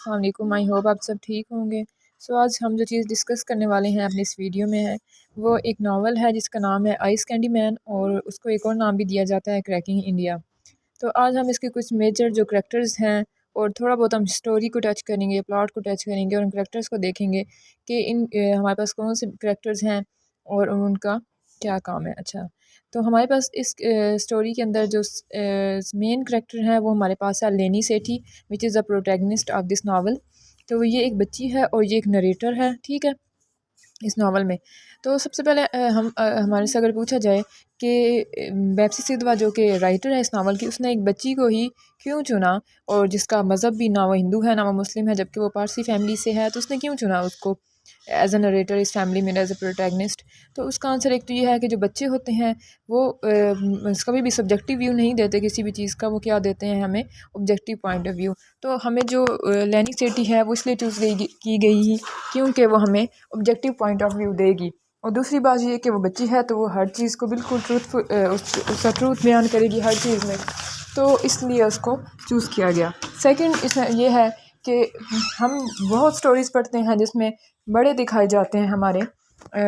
अस्सलाम वालेकुम। I hope आप सब ठीक होंगे। आज हम जो चीज़ डिस्कस करने वाले हैं अपनी इस वीडियो में है वो एक नावल है जिसका नाम है आइस कैंडी मैन, और उसको एक और नाम भी दिया जाता है क्रैकिंग इंडिया। तो आज हम इसके कुछ मेजर जो करैक्टर्स हैं और थोड़ा बहुत हम स्टोरी को टच करेंगे, प्लॉट को टच करेंगे और उन करैक्टर्स को देखेंगे कि हमारे पास कौन से करैक्टर्स हैं और उनका क्या काम है। अच्छा, तो हमारे पास इस स्टोरी के अंदर जो मेन करैक्टर है वो हमारे पास है Lenny Sethi, which is the protagonist of this novel. तो ये एक बच्ची है और ये एक नरेटर है, ठीक है, इस नावल में। तो सबसे पहले हमारे से अगर पूछा जाए कि बेप्सी सिद्धवा जो कि राइटर है इस नावल की, उसने एक बच्ची को ही क्यों चुना, और जिसका मज़हब भी ना वो हिंदू है ना वो मुस्लिम है, जबकि वो पारसी फैमिली से है, तो उसने क्यों चुना उसको एज अ नरेटर इस फैमिली में, एज अ प्रोटैगनिस्ट। तो उसका आंसर एक तो ये है कि जो बच्चे होते हैं वो कभी भी सब्जेक्टिव व्यू नहीं देते किसी भी चीज़ का, वो क्या देते हैं हमें, ऑब्जेक्टिव पॉइंट ऑफ व्यू। तो हमें जो लेनी सेठी है वो इसलिए चूज़ की गई क्योंकि वो हमें ऑब्जेक्टिव पॉइंट ऑफ व्यू देगी। और दूसरी बात ये कि वो बच्ची है तो वो हर चीज़ को बिल्कुल ट्रूथफुल, उसका ट्रूथ बयान करेगी हर चीज़ में, तो इसलिए उसको चूज़ किया गया। सेकंड इसमें यह है कि हम बहुत स्टोरीज़ पढ़ते हैं जिसमें बड़े दिखाए जाते हैं हमारे,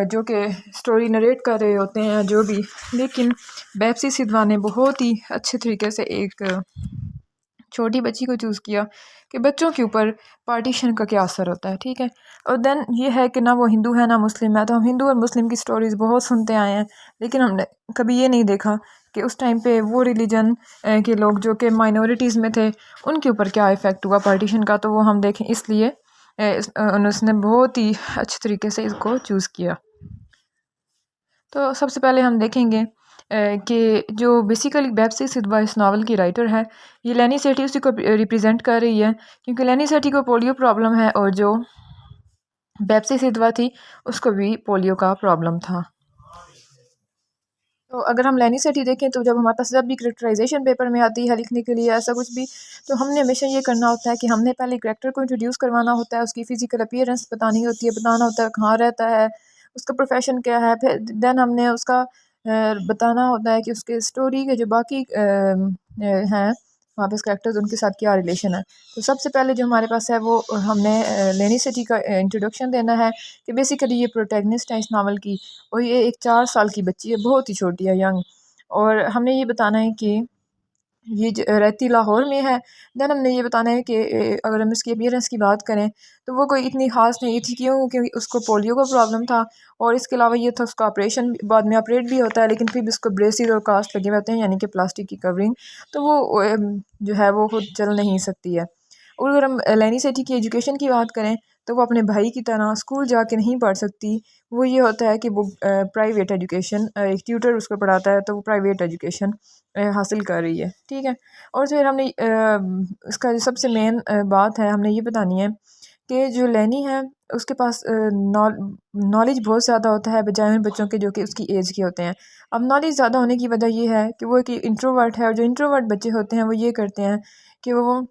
जो कि स्टोरी नरेट कर रहे होते हैं जो भी, लेकिन बेप्सी सिद्धवा ने बहुत ही अच्छे तरीके से एक छोटी बच्ची को चूज़ किया कि बच्चों के ऊपर पार्टीशन का क्या असर होता है, ठीक है। और देन ये है कि ना वो हिंदू है ना मुस्लिम है, तो हम हिंदू और मुस्लिम की स्टोरीज़ बहुत सुनते आए हैं, लेकिन हमने कभी ये नहीं देखा कि उस टाइम पे वो रिलीजन के लोग जो कि माइनॉरिटीज़ में थे उनके ऊपर क्या इफ़ेक्ट हुआ पार्टीशन का। तो वो हम देखें, इसलिए उसने बहुत ही अच्छे तरीके से इसको चूज़ किया। तो सबसे पहले हम देखेंगे कि जो बेसिकली बेप्सी सिद्धवा इस नावल की राइटर है, ये लेनी सेठी उसी को रिप्रेजेंट कर रही है, क्योंकि लेनी सेठी को पोलियो प्रॉब्लम है और जो बेप्सी सिद्धवा थी उसको भी पोलियो का प्रॉब्लम था। तो अगर हम लेनी सेठी देखें तो जब हमारे पास जब भी करेक्टराइजेशन पेपर में आती है लिखने के लिए ऐसा कुछ भी, तो हमने हमेशा ये करना होता है कि हमने पहले करेक्टर को इंट्रोड्यूस करवाना होता है, उसकी फ़िज़िकल अपीयरेंस बतानी होती है, बताना होता है कहाँ रहता है, उसका प्रोफेशन क्या है, फिर देन हमने उसका बताना होता है कि उसके स्टोरी के जो बाकी हैं वहाँ पे कैरेक्टर्स उनके साथ क्या रिलेशन है। तो सबसे पहले जो हमारे पास है वो हमने लेनी सिटी का इंट्रोडक्शन देना है कि बेसिकली ये प्रोटैगनिस्ट है इस नावल की, और ये एक 4 साल की बच्ची है, बहुत ही छोटी है, यंग। और हमने ये बताना है कि ये रहती लाहौर में है। देन हमने ये बताना है कि अगर हम इसकी अपीयरेंस की बात करें तो वो कोई इतनी ख़ास नहीं थी, क्यों, क्योंकि उसको पोलियो का प्रॉब्लम था, और इसके अलावा ये था उसका ऑपरेशन बाद में ऑपरेट भी होता है, लेकिन फिर भी उसको ब्रेसिस और कास्ट लगे होते हैं, यानी कि प्लास्टिक की कवरिंग, तो वो जो है वो खुद चल नहीं सकती है। और अगर हम लेनी सेठी की एजुकेशन की बात करें तो वो अपने भाई की तरह स्कूल जाके नहीं पढ़ सकती। वो ये होता है कि वो प्राइवेट एजुकेशन, एक ट्यूटर उसको पढ़ाता है, तो वो प्राइवेट एजुकेशन हासिल कर रही है, ठीक है। और फिर हमने इसका जो सबसे मेन बात है हमने ये बतानी है कि जो लेनी है उसके पास नॉलेज बहुत ज़्यादा होता है बजाय उन बच्चों के जो कि उसकी एज के होते हैं। अब नॉलेज ज़्यादा होने की वजह ये है कि वो एक इंट्रोवर्ट है, और जो इंट्रोवर्ट बच्चे होते हैं वो ये करते हैं कि वो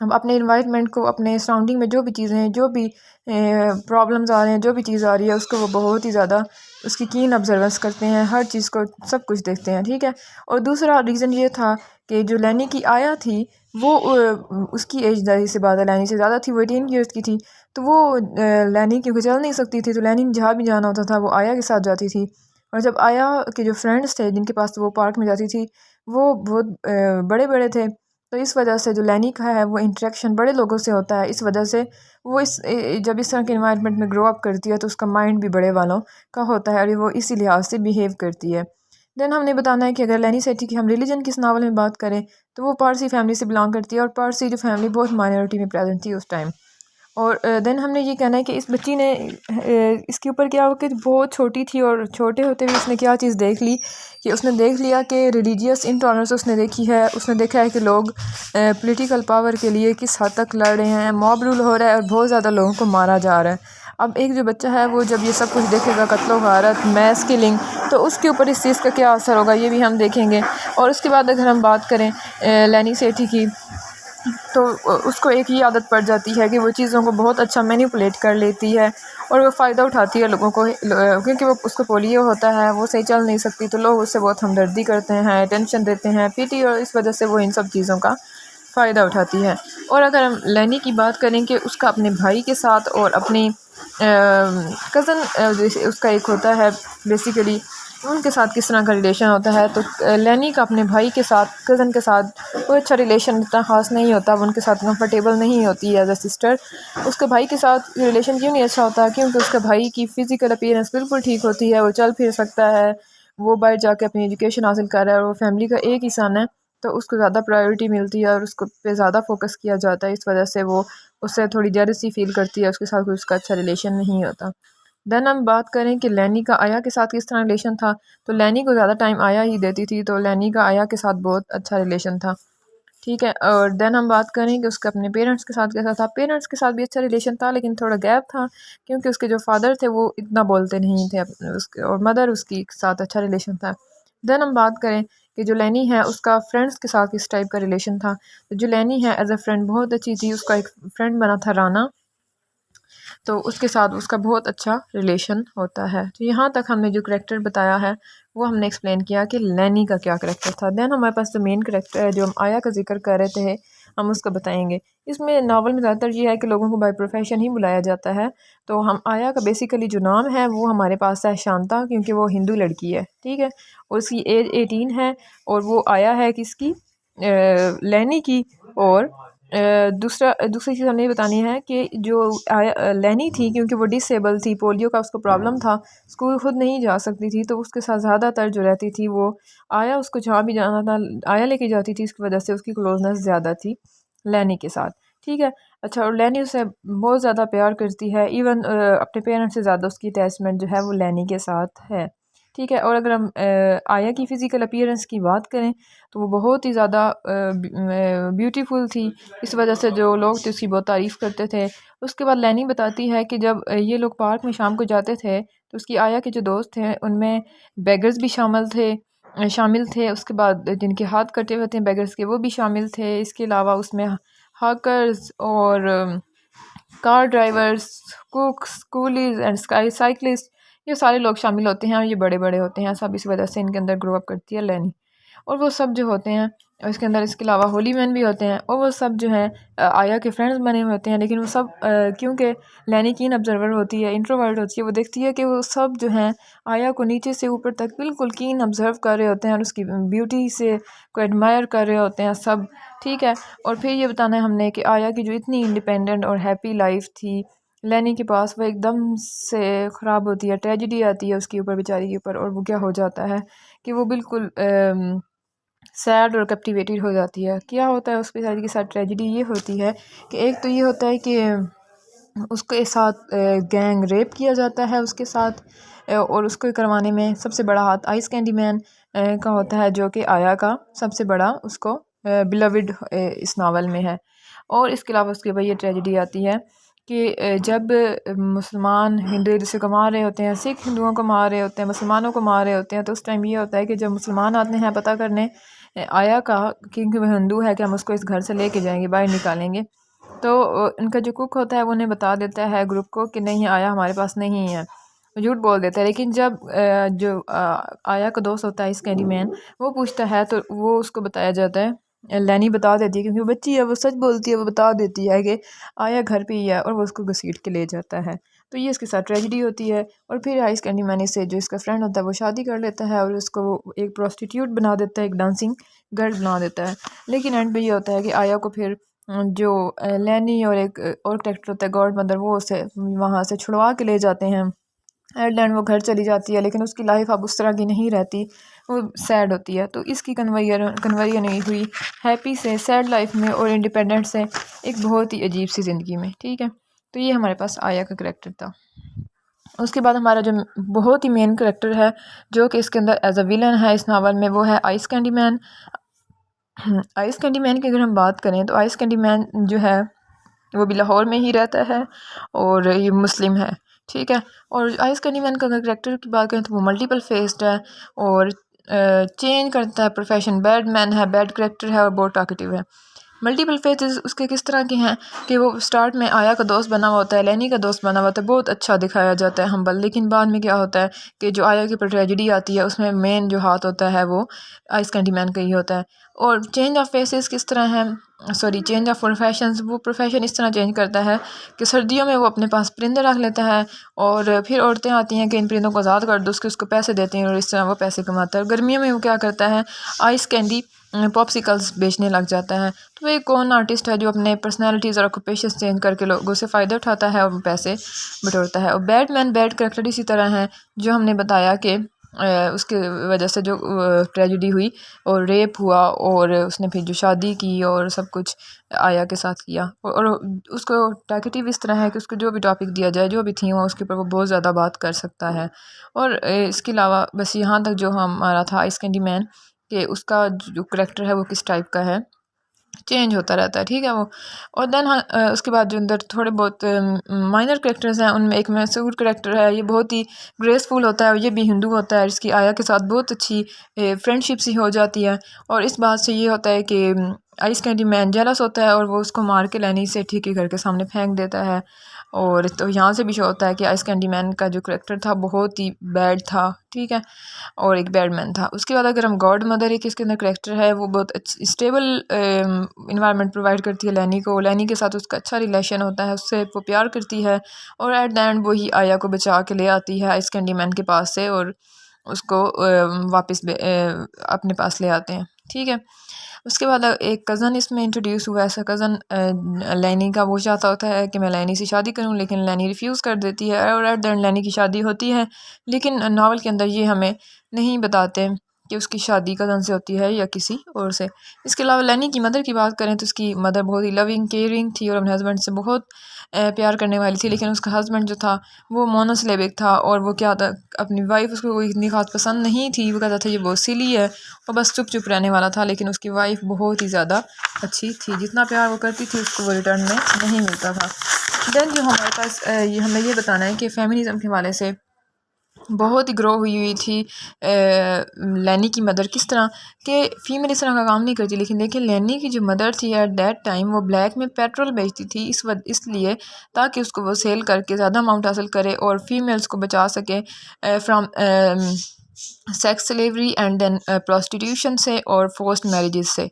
हम अपने इन्वायरमेंट को, अपने सराउंडिंग में जो भी चीज़ें हैं, जो भी प्रॉब्लम्स आ रहे हैं, जो भी चीज़ आ रही है, उसको वो बहुत ही ज़्यादा उसकी कीन ऑब्जर्वेंस करते हैं, हर चीज़ को सब कुछ देखते हैं, ठीक है। और दूसरा रीज़न ये था कि जो लैनी की आया थी वो उसकी एज ज़ाहिर सी बात है लैनी से ज़्यादा थी, वो 18 ईयर्स की थी। तो वो लैनी क्योंकि चल नहीं सकती थी, तो लैनी जहाँ भी जाना होता था वो आया के साथ जाती थी। और जब आया के जो फ्रेंड्स थे जिनके पास वो पार्क में जाती थी वो बहुत बड़े बड़े थे, तो इस वजह से जो लैनी का है वो इंटरेक्शन बड़े लोगों से होता है, इस वजह से वो जब इस तरह के इन्वायरमेंट में ग्रो अप करती है तो उसका माइंड भी बड़े वालों का होता है, और वो इसी लिहाज से बिहेव करती है। देन हमने बताना है कि अगर लैनी सेठी की हम रिलीजन की इस नावल में बात करें तो वो पारसी फैमिली से बिलोंग करती है, और पारसी जो फैमिली बहुत माइनॉरिटी में प्रेजेंट थी उस टाइम। और देन हमने ये कहना है कि इस बच्ची ने इसके ऊपर क्या हो कि बहुत छोटी थी, और छोटे होते हुए उसने क्या चीज़ देख ली कि उसने देख लिया कि रिलीजियस इंटॉलरेंस उसने देखी है, उसने देखा है कि लोग पॉलिटिकल पावर के लिए किस हद तक लड़ रहे हैं, मॉब रूल हो रहा है और बहुत ज़्यादा लोगों को मारा जा रहा है। अब एक जो बच्चा है वो जब ये सब कुछ देखेगा, कत्लो गारत, मैस किलिंग, तो उसके ऊपर इस चीज़ का क्या असर होगा ये भी हम देखेंगे। और उसके बाद अगर हम बात करें लैनी सेठी की, तो उसको एक ही आदत पड़ जाती है कि वो चीज़ों को बहुत अच्छा मैनिपुलेट कर लेती है, और वो फ़ायदा उठाती है लोगों को, क्योंकि वो उसको पोलियो होता है, वो सही चल नहीं सकती, तो लोग उससे बहुत हमदर्दी करते हैं, अटेंशन देते हैं, पीटी, और इस वजह से वो इन सब चीज़ों का फ़ायदा उठाती है। और अगर हम लैनी की बात करें कि उसका अपने भाई के साथ और अपने कज़न जैसे उसका एक होता है बेसिकली उनके साथ किस तरह का रिलेशन होता है, तो लैनी का अपने भाई के साथ कज़न के साथ कोई अच्छा रिलेशन इतना ख़ास नहीं होता, वो उनके साथ कंफर्टेबल नहीं होती एज अ सिस्टर। उसके भाई के साथ रिलेशन क्यों नहीं अच्छा होता, क्योंकि उसके भाई की फ़िज़िकल अपीयरेंस बिल्कुल ठीक होती है, वो चल फिर सकता है, वो बाहर जाके अपनी एजुकेशन हासिल कर रहा है और वो फैमिली का एक ही सन है, तो उसको ज़्यादा प्रायोरिटी मिलती है और उसको पे ज़्यादा फोकस किया जाता है। इस वजह से वो उससे थोड़ी जेलसी फील करती है, उसके साथ कोई उसका अच्छा रिलेशन नहीं होता। देन हम बात करें कि लैनी का आया के साथ किस तरह रिलेशन था, तो लैनी को ज़्यादा टाइम आया ही देती थी, तो लैनी का आया के साथ बहुत अच्छा रिलेशन था। ठीक है, और देन हम बात करें कि उसके अपने पेरेंट्स के साथ कैसा था। पेरेंट्स के साथ भी अच्छा रिलेशन था, लेकिन थोड़ा गैप था, क्योंकि उसके जो फादर थे वो इतना बोलते नहीं थे उसके, और मदर उसकी साथ अच्छा रिलेशन था। देन हम बात करें कि जो लैनी है उसका फ्रेंड्स के साथ किस टाइप का रिलेशन था, तो जो लैनी है एज अ फ्रेंड बहुत अच्छी थी। उसका एक फ्रेंड बना था राना, तो उसके साथ उसका बहुत अच्छा रिलेशन होता है। तो यहाँ तक हमने जो करेक्टर बताया है वो हमने एक्सप्लेन किया कि लैनी का क्या करेक्टर था। देन हमारे पास जो मेन करेक्टर है, जो हम आया का जिक्र कर रहे थे, हम उसको बताएंगे। इसमें नावल में ज़्यादातर ये है कि लोगों को बाय प्रोफेशन ही बुलाया जाता है, तो हम आया का बेसिकली जो नाम है वो हमारे पास है शांता, क्योंकि वो हिंदू लड़की है, ठीक है, और उसकी एज 18 है, और वो आया है किसकी, लैनी की। और दूसरी चीज़ हमें ये बतानी है कि जो लैनी थी, क्योंकि वो डिसेबल थी, पोलियो का उसको प्रॉब्लम था, स्कूल खुद नहीं जा सकती थी, तो उसके साथ ज़्यादातर जो रहती थी वो आया, उसको जहाँ भी जाना था आया लेके जाती थी, इसकी वजह से उसकी क्लोजनेस ज़्यादा थी लैनी के साथ। ठीक है, अच्छा, और लैनी उसे बहुत ज़्यादा प्यार करती है, इवन अपने पेरेंट्स से ज़्यादा उसकी अटैचमेंट जो है वो लैनी के साथ है। ठीक है, और अगर हम आया की फ़िज़िकल अपीयरेंस की बात करें तो वो बहुत ही ज़्यादा ब्यूटीफुल थी, इस वजह से जो लोग थे उसकी बहुत तारीफ़ करते थे। उसके बाद लैनी बताती है कि जब ये लोग पार्क में शाम को जाते थे, तो उसकी आया के जो दोस्त थे उनमें बेगर्स भी शामिल थे। उसके बाद जिनके हाथ कटे हुए थे बेगर्स के, वो भी शामिल थे। इसके अलावा उसमें हाकर्स और car drivers, कुक्स, Coolidge and cyclist, ये सारे लोग शामिल होते हैं, और ये बड़े बड़े होते हैं सब, इस वजह से इनके अंदर ग्रो अप करती है लैनी। और वो सब जो होते हैं इसके अंदर, इसके अलावा होली मैन भी होते हैं, और वो सब जो हैं आया के फ्रेंड्स बने हुए होते हैं, लेकिन वो सब क्योंकि लैनी कीन ऑब्जर्वर होती है, इंट्रोवर्ट होती है, वो देखती है कि वो सब जो हैं आया को नीचे से ऊपर तक बिल्कुल कीन ऑब्जर्व कर रहे होते हैं, और उसकी ब्यूटी से को एडमायर कर रहे होते हैं सब। ठीक है, और फिर ये बताना है हमने कि आया की जो इतनी इंडिपेंडेंट और हैप्पी लाइफ थी लैनी के पास, वो एकदम से ख़राब होती है, ट्रेजिडी आती है उसके ऊपर, बेचारी के ऊपर, और वो क्या हो जाता है कि वो बिल्कुल सैड और कैप्टिवेटेड हो जाती है। क्या होता है उसके साथ, के साथ ट्रेजिडी ये होती है कि एक तो ये होता है कि उसके साथ गैंग रेप किया जाता है उसके साथ, और उसको करवाने में सबसे बड़ा हाथ आइस कैंडी मैन का होता है, जो कि आया का सबसे बड़ा उसको बिलविड इस नावल में है। और इसके अलावा उसके भाई ये ट्रेजिडी आती है कि जब मुसलमान हिंदू एक दूसरे को मार रहे होते हैं, सिख हिंदुओं को मार रहे होते हैं, मुसलमानों को मार रहे होते हैं, तो उस टाइम ये होता है कि जब मुसलमान आते हैं पता करने आया का, क्योंकि वह हिंदू है, कि हम उसको इस घर से लेके जाएंगे, बाहर निकालेंगे, तो इनका जो कुक होता है वो उन्हें बता देता है ग्रुप को कि नहीं, आया हमारे पास नहीं है, झूठ बोल देता है। लेकिन जब जो आया का दोस्त होता है इस कैंडी मैन, वो पूछता है तो वो उसको बताया जाता है, लैनी बता देती है, क्योंकि वो बच्ची है, वो सच बोलती है, वो बता देती है कि आया घर पे ही है, और वो उसको घसीट के ले जाता है। तो ये इसके साथ ट्रेजिडी होती है। और फिर आइस कैंडी मैन से जो इसका फ्रेंड होता है वो शादी कर लेता है, और उसको वो एक प्रोस्टिट्यूट बना देता है, एक डांसिंग गर्ल बना देता है। लेकिन एंड पे ये होता है कि आया को फिर जो लैनी और एक और कैरेक्टर होता है गॉड मदर, वो उसे वहाँ से छुड़वा के ले जाते हैं। एट एंड वो घर चली जाती है, लेकिन उसकी लाइफ अब उस तरह की नहीं रहती, वो सैड होती है। तो इसकी कन्वर्जन नहीं हुई हैप्पी से सैड लाइफ में, और इंडिपेंडेंट से एक बहुत ही अजीब सी ज़िंदगी में। ठीक है, तो ये हमारे पास आया का करेक्टर था। उसके बाद हमारा जो बहुत ही मेन करेक्टर है, जो कि इसके अंदर एज अ विलन है इस नावल में, वो है ice candy man. Ice candy man की अगर हम बात करें तो आइस कैंडी मैन जो है वो भी लाहौर में ही रहता है, और ये मुस्लिम है। ठीक है, और आइस कैंडी मैन का अगर करेक्टर की बात करें तो वो मल्टीपल फेस्ड है, और चेंज करता है प्रोफेशन, बैड मैन है, बैड करेक्टर है, और बहुत टॉकेटिव है। मल्टीपल फेजेस उसके किस तरह के हैं कि वो स्टार्ट में आया का दोस्त बना हुआ होता है, लैनी का दोस्त बना हुआ होता है, बहुत अच्छा दिखाया जाता है हम्बल, लेकिन बाद में क्या होता है कि जो आया के ऊपर ट्रेजिडी आती है, उसमें मेन जो हाथ होता है वो आइस कैंडी मैन का ही होता है। और चेंज ऑफ फेसेस किस तरह है, सॉरी चेंज ऑफ प्रोफेशंस, वो प्रोफेशन इस तरह चेंज करता है कि सर्दियों में वो अपने पास परिंदे रख लेता है और फिर औरतें आती हैं कि इन परिंदों को आज़ाद कर दो, उसको पैसे देती हैं और इस तरह वो पैसे कमाता है। गर्मियों में वो क्या करता है, आइस कैंडी पॉप्सिकल्स बेचने लग जाता है। तो वो एक कौन आर्टिस्ट है जो अपने पर्सनैलिटीज़ और ऑक्यूपेशंस चेंज करके लोगों से फ़ायदा उठाता है और पैसे बटोरता है। और बैटमैन बैड करेक्टर इसी तरह है, जो हमने बताया कि उसके वजह से जो ट्रेजेडी हुई और रेप हुआ और उसने फिर जो शादी की और सब कुछ आया के साथ किया और उसको टैकेटिव इस तरह है कि उसको जो भी टॉपिक दिया जाए, जो भी थीम हो, उसके ऊपर वो बहुत ज़्यादा बात कर सकता है। और इसके अलावा बस यहाँ तक जो हमारा था आइस कैंडी मैन, कि उसका जो करेक्टर है वो किस टाइप का है, चेंज होता रहता है, ठीक है वो। और देन उसके बाद जो अंदर थोड़े बहुत माइनर करेक्टर्स हैं, उनमें एक मैसूर करेक्टर है, ये बहुत ही ग्रेसफुल होता है और ये भी हिंदू होता है। इसकी आया के साथ बहुत अच्छी फ्रेंडशिप सी हो जाती है और इस बात से ये होता है कि आइस कैंडी मैन जेलस होता है और वो उसको मार के लैनी से ठीक ही घर के सामने फेंक देता है। और तो यहाँ से भी शो होता है कि आइस कैंडी मैन का जो करेक्टर था बहुत ही बैड था, ठीक है, और एक बैडमैन था। उसके बाद अगर हम गॉड मदर, एक इसके अंदर करेक्टर है, वो बहुत स्टेबल इन्वायरमेंट प्रोवाइड करती है लैनी को। लैनी के साथ उसका अच्छा रिलेशन होता है, उससे वो प्यार करती है और एट द एंड वही आया को बचा के ले आती है आइस कैंडी मैन के पास से और उसको वापस अपने पास ले आते हैं, ठीक है। उसके बाद एक कज़न इसमें इंट्रोड्यूस हुआ। ऐसा कज़न लैनी का वो चाहता होता है कि मैं लैनी से शादी करूं, लेकिन लैनी रिफ्यूज़ कर देती है और एट द एंड लैनी की शादी होती है। लेकिन नावल के अंदर ये हमें नहीं बताते कि उसकी शादी कज़न से होती है या किसी और से। इसके अलावा लैनी की मदर की बात करें तो उसकी मदर बहुत ही लविंग केयरिंग थी और अपने हस्बैंड से बहुत प्यार करने वाली थी। लेकिन उसका हस्बैंड जो था वो मोनोसिलेबिक था और वो क्या था, अपनी वाइफ उसको कोई इतनी खास पसंद नहीं थी। वो कहता था ये बहुत सिली है और बस चुप चुप रहने वाला था। लेकिन उसकी वाइफ बहुत ही ज़्यादा अच्छी थी, जितना प्यार वो करती थी उसको वो रिटर्न में नहीं मिलता था। देन जो हमारे पास ये हमें ये बताना है कि फेमिनिज़म के हवाले से बहुत ही ग्रो हुई थी लैनी की मदर, किस तरह कि फ़ीमेल इस तरह का काम नहीं करती। लेकिन देखिए लैनी की जो मदर थी एट दैट टाइम वो ब्लैक में पेट्रोल बेचती थी इसलिए ताकि उसको वो सेल करके ज़्यादा अमाउंट हासिल करे और फीमेल्स को बचा सके from sex slavery and then prostitution से और फोर्स्ड मैरिजेस से,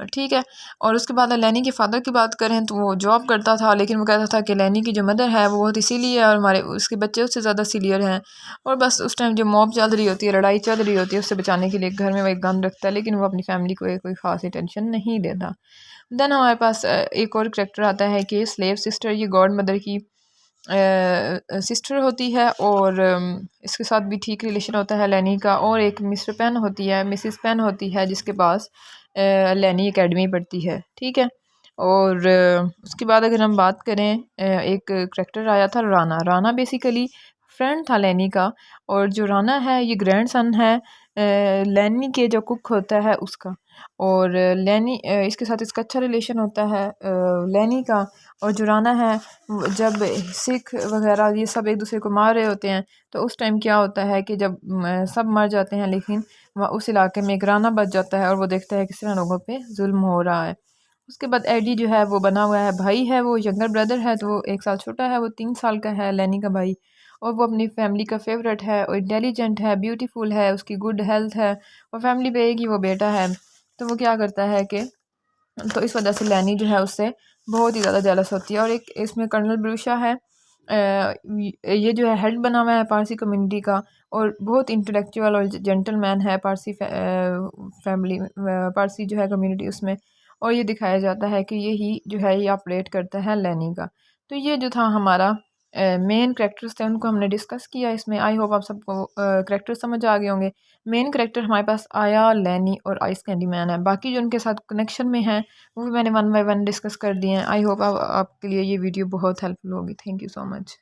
ठीक है। और उसके बाद लैनी के फादर की बात करें तो वो जॉब करता था, लेकिन वो कहता था कि लैनी की जो मदर है वो बहुत ही सिली है और हमारे उसके बच्चे उससे ज़्यादा सिलियर हैं। और बस उस टाइम जो मॉब चल रही होती है, लड़ाई चल रही होती है, उससे बचाने के लिए घर में वो एक गन रखता है, लेकिन वो अपनी फैमिली को कोई ख़ास अटेंशन नहीं देता। देन हमारे पास एक और करेक्टर आता है कि स्लेव सिस्टर, ये गॉड मदर की सिस्टर होती है और इसके साथ भी ठीक रिलेशन होता है लैनी का। और एक मिस्टर पेन होती है, मिसिस पेन होती है, जिसके पास लैनी एकेडमी पढ़ती है, ठीक है। और उसके बाद अगर हम बात करें एक करेक्टर आया था राना। राना बेसिकली फ्रेंड था लैनी का और जो राना है ये ग्रैंडसन है लैनी के जो कुक होता है उसका। और लैनी इसके साथ इसका अच्छा रिलेशन होता है लैनी का। और जो राना है जब सिख वगैरह ये सब एक दूसरे को मार रहे होते हैं तो उस टाइम क्या होता है कि जब सब मर जाते हैं लेकिन वहाँ उस इलाके में एक राना बच जाता है और वो देखता है किस तरह लोगों पे जुल्म हो रहा है। उसके बाद एडी जो है वो बना हुआ है भाई है, वो यंगर ब्रदर है तो वो 1 साल छोटा है, वो 3 साल का है लैनी का भाई। और वो अपनी फैमिली का फेवरेट है और इंटेलिजेंट है, ब्यूटीफुल है, उसकी गुड हेल्थ है और फैमिली पे एक ही वो बेटा है। तो वो क्या करता है कि तो इस वजह से लैनी जो है उससे बहुत ही ज़्यादा जेलस होती है। और एक इसमें कर्नल ब्रूशा है, ये जो है हेड बना हुआ है पारसी कम्युनिटी का और बहुत इंटेलेक्चुअल और जेंटलमैन है पारसी फैमिली पारसी जो है कम्युनिटी उसमें। और ये दिखाया जाता है कि यही जो है ये ऑपरेट करता है लैनी का। तो ये जो था हमारा मेन करेक्टर्स थे, उनको हमने डिस्कस किया इसमें। आई होप आप सबको करेक्टर समझ आ गए होंगे। मेन करेक्टर हमारे पास आया, लैनी और आइस कैंडी मैन है। बाकी जो उनके साथ कनेक्शन में है वो भी मैंने 1 बाय 1 डिस्कस कर दिए हैं। आई होप आपके लिए ये वीडियो बहुत हेल्पफुल होगी। Thank you so much.